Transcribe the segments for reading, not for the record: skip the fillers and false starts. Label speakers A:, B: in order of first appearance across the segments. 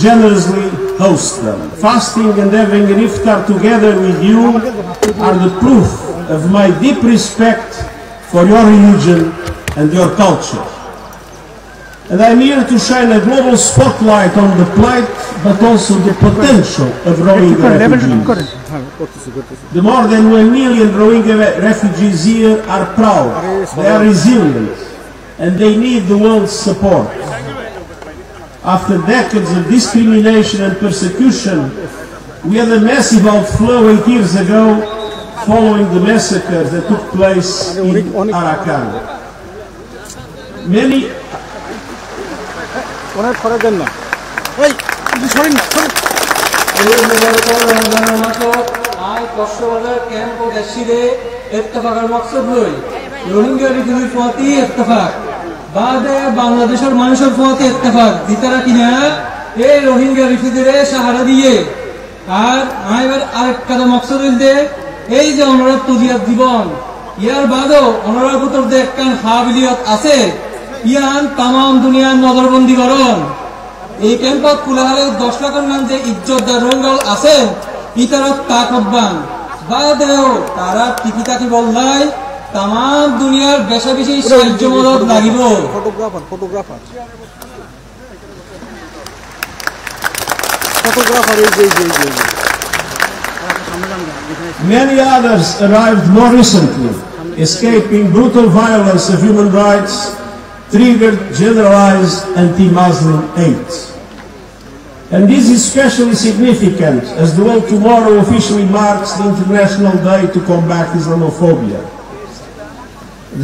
A: generously host them. Fasting and having an iftar together with you are the proof of my deep respect for your religion and your culture. And I'm here to shine a global spotlight on the plight, but also the potential of Rohingya refugees. The more than 1 million Rohingya refugees here are proud, they are resilient, and they need the world's support. After decades of discrimination and persecution, we had a massive outflow 8 years ago following the massacres that took place in Arakan. Many
B: বাদে বাংলাদেশের মানুষের প্রতি ইত্তেফাক দিতারা কিনা এই রোহিঙ্গা রিফিউজিরে সাহারা দিয়ে আর আইবার আরেক কাদা মকসদ হইতে এই যে ওনারা তজিয়াত জীবন ইয়ার বাদেও ওনারা ভিতর যে একখান হাবিলিয়ত আছে ইয়ান তামাম দুনিয়ার নজরবন্দি করন এই ক্যাম্পত কুলাহালে 10 লাখের নাম যে ইজ্জতদার রোহিঙ্গা আছে ইতারা তাকবান বাদেও তারা টিকি তাকি বললাই তামাম দুনিয়ার বেশা বেশি সাহায্য মদত লাগিব photographer
A: Many others arrived more recently, escaping brutal violence of human rights, triggered generalized anti-Muslim hate. And this is especially significant as the world tomorrow officially marks the International Day to Combat Islamophobia.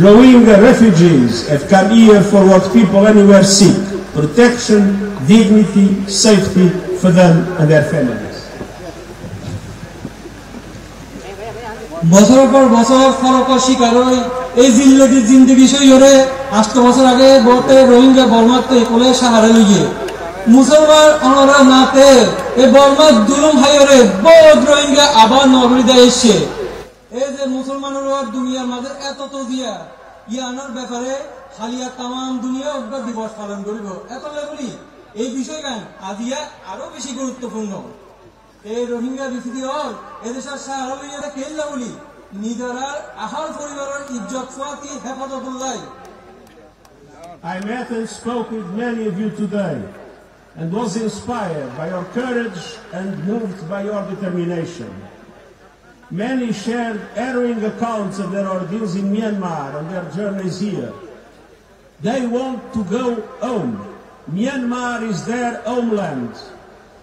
A: Rohingya refugees have come here for what people anywhere seek: protection, dignity, safety for them and their families.
B: বছর পর বছর ফরকর শিকার হই এই জিল্লতির জিন্দেগি সইরে 8 বছর আগে বলতে রোহিঙ্গা বর্মাতে কোলে সাহারা লইয়ে মুসলমান অনরা নাতে এই বর্মার দুলুম হাইরে বহুত রোহিঙ্গা আবার নগরীতে এসে এই যে মুসলমানরা দুনিয়ার মাঝে এত তজিয়া ইয়ানোর ব্যাপারে হালিয়া তামাম দুনিয়া অগ্রা দিবস পালন করিব এত বলি এই বিষয়গান আজিয়া আরো বেশি গুরুত্বপূর্ণ এই রোহিঙ্গা রিফিউজি হল এদেশের সাহারা লইয়া কেল্লা বলি নিজেরা আহার পরিবারের ইজ্জত Fati হেফাজতুল্লাহ
A: I met and spoke with many of you today and was inspired by your courage and moved by your determination. Many shared harrowing accounts of their ordeals in Myanmar and their journeys here. They want to go home. Myanmar is their homeland,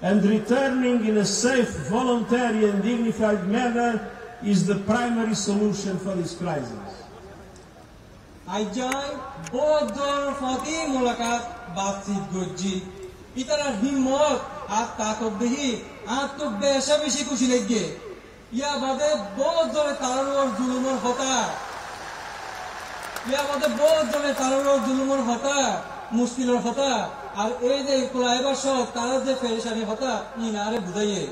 A: and returning in a safe, voluntary and dignified manner is the primary solution for this crisis.
B: আইজাই বদর ফাতি মুলাকাত বাতচিত গজ্জি ইতারা হিম্মত আর তাকত দেহি আত্মক বেশা বেশি খুশি লাগে ইয়া বাদে বহুত জনে তারার জুলুমের হতা মুশকিলের হতা আর এই যে কোলাইবার সহ তারা যে ফেরেশানি হতা ইনারে বুঝাইয়ে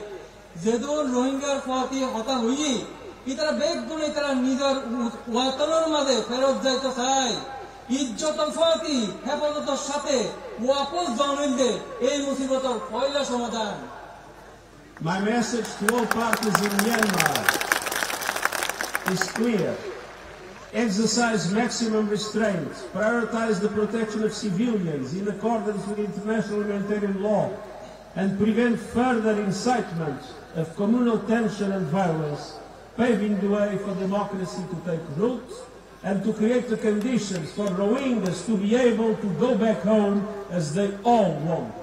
B: যেদুন রোহিঙ্গার ফাতি হতা হই ইতারা বেগুন ইতারা নিজের ওয়াতনের মাঝে ফেরত যাইতে চায় ইজ্জত ফাতি হেফাজতের সাথে ওয়াপস জানাইলে এই মুসিবতের পয়লা সমাধান
A: My message to all parties in Myanmar is clear. Exercise maximum restraint, prioritize the protection of civilians in accordance with international humanitarian law, and prevent further incitement of communal tension and violence, paving the way for democracy to take root and to create the conditions for Rohingyas to be able to go back home as they all want.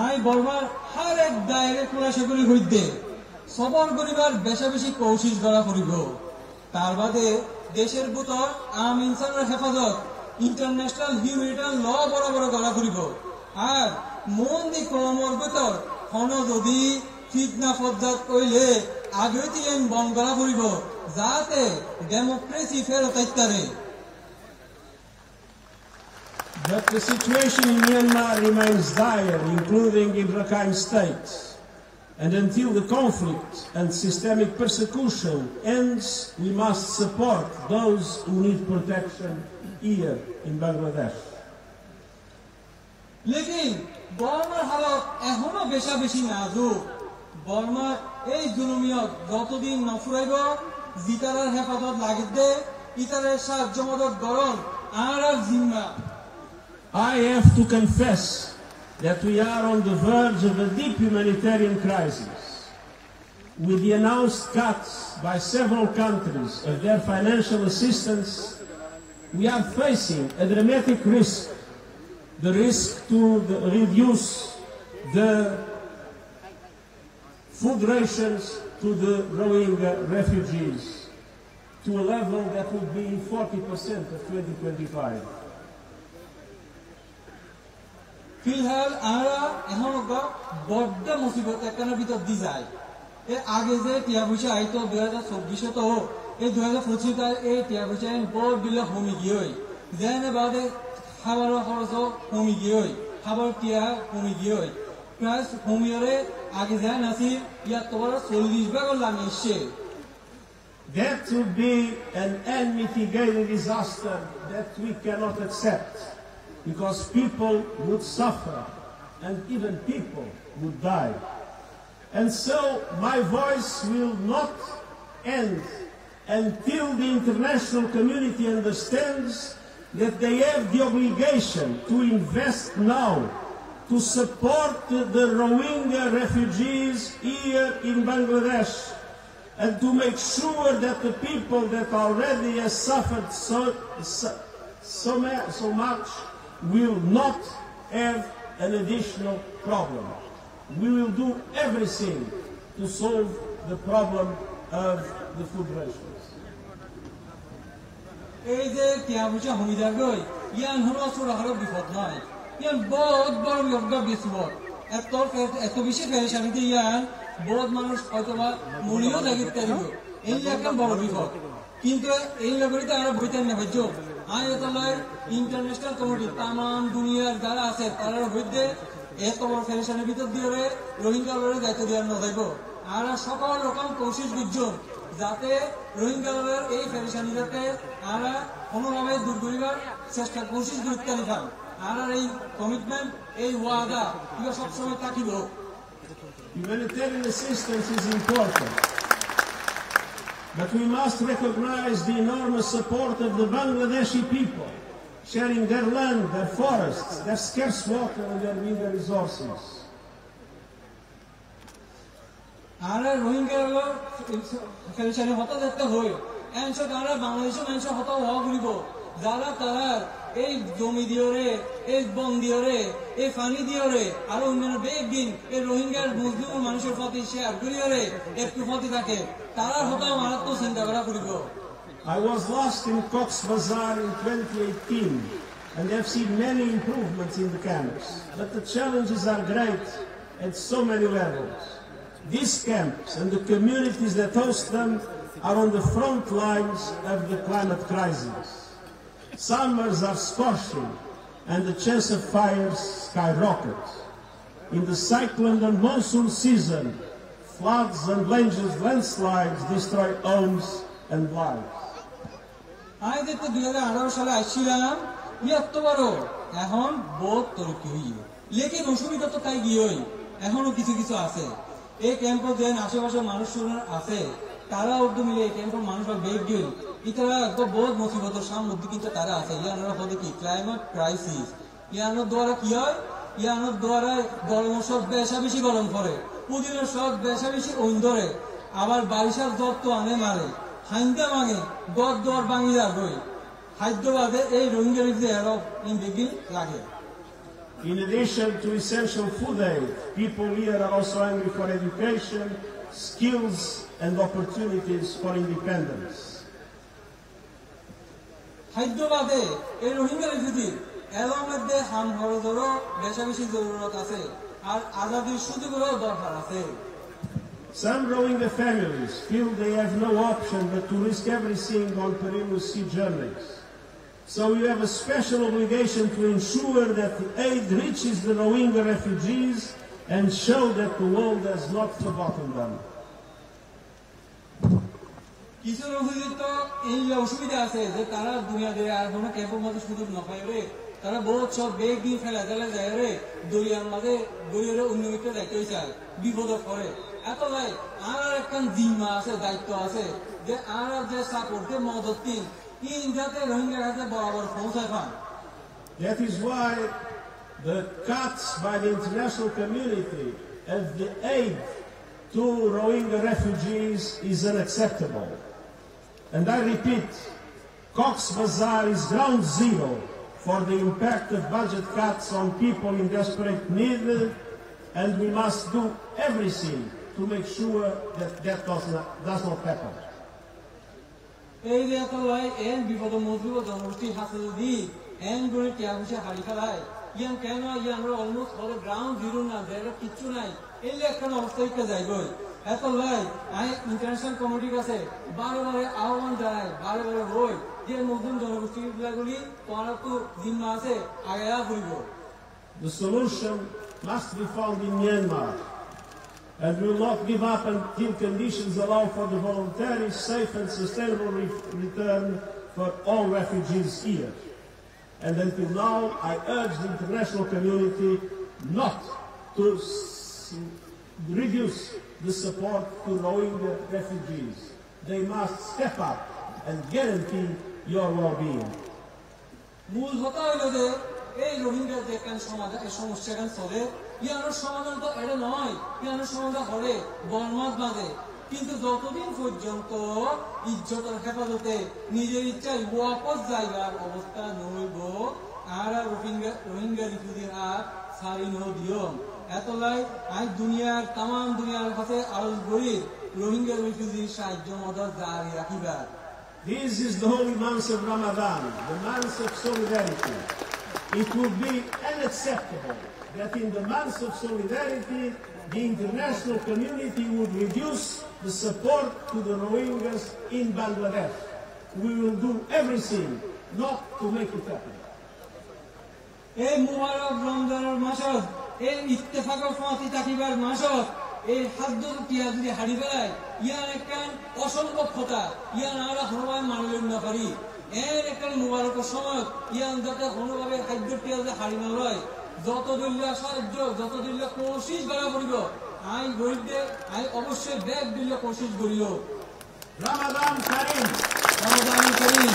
B: আই বর্মার হার এক দায়রে খোলাসাগুলি হইতে সবর গরিবার বেশা বেশি কোশিশ করা করিব তার বাদে দেশের ভিতর আম ইনসানের হেফাজত ইন্টারন্যাশনাল হিউম্যানিটারিয়ান ল বরাবর করা করিব আর মন দি কমর ভিতর কোন যদি ফিতনা ফজ্জাত কইলে আগেতি আইন বন্ধ করা করিব যাতে ডেমোক্রেসি ফেরত আইতারে
A: But the situation in Myanmar remains dire, including in Rakhine State. And until the conflict and systemic persecution ends, we must support those who need protection here in Bangladesh.
B: লেকিন বর্মার হালত এখনো বেশি নাজুক বর্মার এই জুলুমিয়ত যতদিন নফুরাইব জিতারার হেফাজত লাগিত দে ইতারের সাহায্য মদত গরম আর জিম্মা
A: I have to confess that we are on the verge of a deep humanitarian crisis. With the announced cuts by several countries of their financial assistance, we are facing a dramatic risk. The risk to reduce the food rations to the Rohingya refugees to a level that would be 40% of 2025.
B: ফিলহাল আমরা এখন বড্ড মুসিবত একখানের ভিতর দি যায় এর আগে যে টিয়া পয়সা আইতো 2024 তো এই 2025 এই টিয়া পয়সা বড় দিলে কমে গিয়ে যেন বাদে খাবার খরচ কমে গিয়ে খাবার টিয়া কমে গিয়ে প্লাস কমিয়ে আগে যায় নাসি ইয়া তোমার 40 ভাগ লাগে এসে
A: That would be an unmitigated disaster that we cannot accept. Because people would suffer and even people would die. And so my voice will not end until the international community understands that they have the obligation to invest now to support the Rohingya refugees here in Bangladesh and to make sure that the people that already have suffered so much will not have an additional problem. We will do everything to solve the problem of the food rations.
B: এই যে টিয়াবুচা হমিদার গই ইয়ান হলো ছোটখাটো বিপদ নয় ইয়ান বহুত বড় বিপদ এত বেশি পেরেশানিতে ইয়ান বহুত মানুষ হয়তোবা মরিও লাগিতে দিব এই একটা বড় বিপদ কিন্তু এই লগরিতে আমরা বইতেন না ভাজ্য আয়তলায় ইন্টারন্যাশনাল কমিটি তাম দুনিয়ার যারা আছে তার মধ্যে এত বড় ফেরেশানির ভিতর দিয়ে রোহিঙ্গাদের দায়িত্ব দেওয়ার না যাইব আর সকল রকম কোশিশ বুঝুন যাতে রোহিঙ্গাদের এই ফেরেশানি যাতে আমরা কোনোভাবে দূর করিবার চেষ্টা কোশিশ গুরুত্ব নিতাম আর এই কমিটমেন্ট এই ওয়াদা এগুলো সবসময় থাকিব
A: Humanitarian assistance is important. But we must recognize the enormous support of the Bangladeshi people, sharing their land, their forests, their scarce water and their meager resources.
B: আমরা রোহিঙ্গা ফেরেশানি হতা দেখতে হই এনসো তারা বাংলাদেশের মানুষ হতা হওয়া বলিব যারা তারা এই জমি দিওরে এই বন দিওরে এই পানি দিওরে আর অন্যান্য বেগিন এই রোহিঙ্গার মুসলিম মানুষের প্রতি শেয়ার করিওরে একটু প্রতি থাকে তারা হতা মারাত্মক চিন্তা করা করিব
A: I was last in Cox's Bazar in 2018 and have seen many improvements in the camps, but the challenges are great at so many levels. These camps and the communities that host them are on the front lines of the climate crisis. Summers are scorching and the chance of fires skyrockets. In the cyclone and monsoon season, floods and landslides destroy homes and lives.
B: I did the 2018 সালে আসছিলাম এত বড় এখন বহুত তরক্কি হইল লেকিন অসুবিধা তো তাই গিয়েই এখনো কিছু আছে এই ক্যাম্প দেন আশেপাশে মানুষ আছে তারা উদ্যোগ মিলে ক্যাম্পের মানুষ বেগ গেল ইতারা বহুত মুসিবতের সামনে কিন্তু তারা আছে ইয়ানোর হতে কি ক্লাইমেট ক্রাইসিস ইয়ানোর দ্বারা কি হয় ইয়ানোর দ্বারা গরম সব বেশি গরম পড়ে পুদিনের সব বেশি ওইন ধরে আবার বারিশার জ্বর তো আনে মারে হাইন্দা ভাঙে দর ভাঙিয়া গই খাদ্যবাদে এই রোহিঙ্গা এরও বেগিন লাগে
A: In addition to essential food aid, people here are also hungry for education, skills and opportunities for independence.
B: খাদ্যবাদে এই রোহিঙ্গা রিফিউজির এর মধ্যে হাম খরচেরও বেশি জরুরত আছে আর আজাদির সুযোগেরও দরকার আছে
A: Some Rohingya families feel they have no option but to risk everything on perilous sea journeys. So you have a special obligation to ensure that the aid reaches the Rohingya refugees and show that the world has not forgotten them.
B: কিছু রোহিঙ্গা তো এই অসুবিধা আছে যে তারা দুনিয়া দিয়ে আর কোনো ক্যাম্পের মধ্যে সুযোগ না পাইলে তারা বহুত সব বেগ দিয়ে ফেলা দিলে যায় রে দরিয়ার মাঝে দরিয়ারে উন্নয়িত যাইতে হয়েছে বিপদ করে এত ভাই আর একখান জিম্মা আছে দায়িত্ব আছে যে আর যে সাপোর্টে মদত দিন ইন্ডিয়াতে রোহিঙ্গা কাছে বরাবর পৌঁছায় পান
A: That is why the cuts by the international community of the aid to Rohingya refugees is unacceptable. And I repeat, Cox's Bazar is ground zero for the impact of budget cuts on people in desperate need, and we must do everything to make sure that that does not happen.
B: এই যে এত ভাই N বিপদ মজুব জনগোষ্ঠী হাতে যদি N করে টিয়া বসে হারি ফেলায় ইয়ান কেন আমরা অলমোস্ট হলে গ্রাউন্ড জিরো না জায়গা কিচ্ছু নাই এই একটা অবস্থা একটা যাইবই এত ভাই আই ইন্টারন্যাশনাল কমিটির কাছে বারে বারে আহ্বান জানায় বারে বারে হই যে নতুন জনগোষ্ঠী গুলি তোমার তো জিম্মা আছে আগায়া হইব
A: The solution must be found in Myanmar, and we will not give up until conditions allow for the voluntary, safe and sustainable return for all refugees here. And until now, I urge the international community not to reduce the support to Rohingya refugees. They must step up and guarantee your well-being.
B: মূল কথা হইল যে এই রোহিঙ্গা যে কেন সমাধান এই সমস্যা কেন চলে ইয়ানোর সমাধান তো এটা নয় ইয়ানোর সমাধান হলে বর্মাত বাঁধে কিন্তু যতদিন পর্যন্ত ইজ্জতের হেফাজতে নিজের ইচ্ছায় ওয়াপস যাইবার অবস্থা নইব আর রোহিঙ্গা রিফিউজির আর সারি দিও এতলাই আজ দুনিয়ার তাম দুনিয়ার কাছে আরজ করি রোহিঙ্গা রিফিউজির সাহায্য মদত জারি রাখিবার
A: This is the holy month of Ramadan, the month of solidarity. It would be unacceptable that in the month of solidarity, the international community would reduce the support to the Rohingyas in Bangladesh. We will do everything not to make it happen.
B: এই মুবারক রমজানের মাসত এই ইত্তেফাকের ফাঁতি থাকিবার মাসত এই খাদ্য টিয়া যদি হারি ফেলায় ইয়ার একখান অসম্ভব কথা ইয়ান আমরা কোনোভাবে মানলেন না পারি এর একখান মুবারকের সময় ইয়ান যাতে কোনোভাবে খাদ্য টিয়া যদি হারি না লয় যত দলীয় সাহায্য যত দলীয় কোশিশ করা পড়িব আই গরিবদের আই অবশ্যই ব্যাগ দলীয় কোশিশ করিল
A: Ramadan Kareem!
B: রমজান করিম